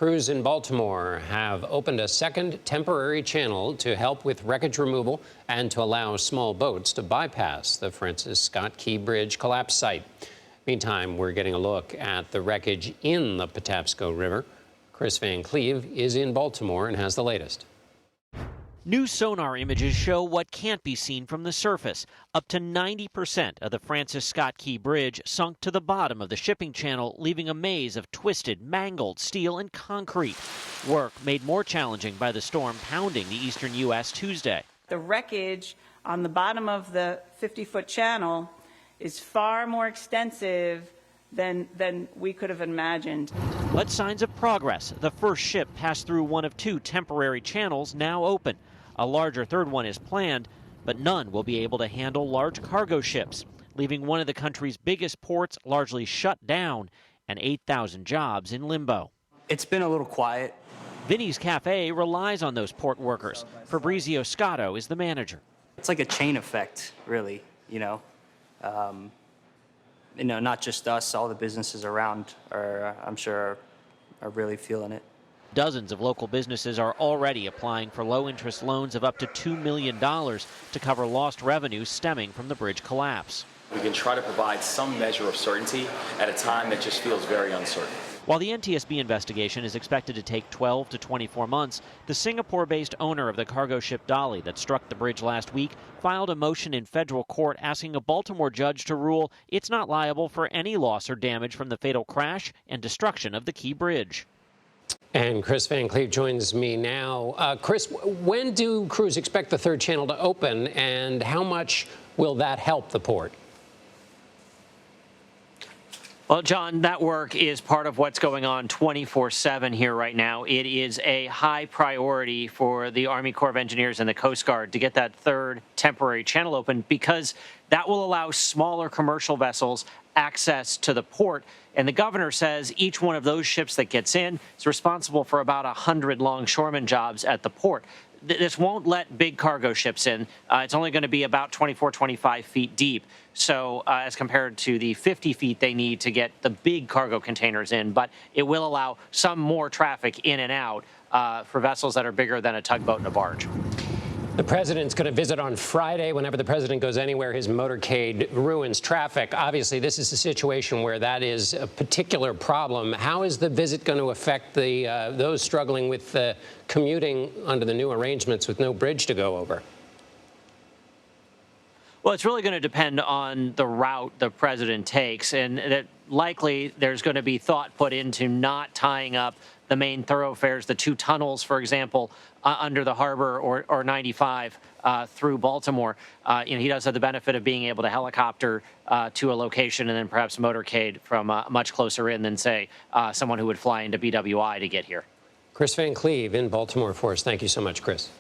Crews in Baltimore have opened a second temporary channel to help with wreckage removal and to allow small boats to bypass the Francis Scott Key Bridge collapse site. Meantime, we're getting a look at the wreckage in the Patapsco River. Kris Van Cleave is in Baltimore and has the latest. New sonar images show what can't be seen from the surface. Up to 90% of the Francis Scott Key Bridge sunk to the bottom of the shipping channel, leaving a maze of twisted, mangled steel and concrete. Work made more challenging by the storm pounding the eastern U.S. Tuesday. The wreckage on the bottom of the 50-foot channel is far more extensive than we could have imagined. But signs of progress. The first ship passed through one of two temporary channels now open. A larger third one is planned, but none will be able to handle large cargo ships, leaving one of the country's biggest ports largely shut down and 8,000 jobs in limbo. It's been a little quiet. Vinny's Cafe relies on those port workers. Fabrizio Scotto is the manager. It's like a chain effect, really, not just us, all the businesses around are, I'm sure, are really feeling it. Dozens of local businesses are already applying for low-interest loans of up to $2 million to cover lost revenues stemming from the bridge collapse. We can try to provide some measure of certainty at a time that just feels very uncertain. While the NTSB investigation is expected to take 12 to 24 months, the Singapore-based owner of the cargo ship Dolly that struck the bridge last week filed a motion in federal court asking a Baltimore judge to rule it's not liable for any loss or damage from the fatal crash and destruction of the Key Bridge. And Kris Van Cleave joins me now. Kris, when do crews expect the third channel to open, and how much will that help the port? Well, John, that work is part of what's going on 24/7 here right now. It is a high priority for the Army Corps of Engineers and the Coast Guard to get that third temporary channel open, because that will allow smaller commercial vessels access to the port. And the governor says each one of those ships that gets in is responsible for about 100 longshoreman jobs at the port. This won't let big cargo ships in. It's only going to be about 24, 25 feet deep. So as compared to the 50 feet they need to get the big cargo containers in. But it will allow some more traffic in and out for vessels that are bigger than a tugboat and a barge. The president's going to visit on Friday. Whenever the president goes anywhere, his motorcade ruins traffic. Obviously, this is a situation where that is a particular problem. How is the visit going to affect those struggling with commuting under the new arrangements with no bridge to go over? Well, it's really going to depend on the route the president takes, and that likely there's going to be thought put into not tying up the main thoroughfares, the two tunnels, for example, under the harbor or 95 through Baltimore. He does have the benefit of being able to helicopter to a location and then perhaps motorcade from much closer in than, say, someone who would fly into BWI to get here. Kris Van Cleave in Baltimore for us. Thank you so much, Kris.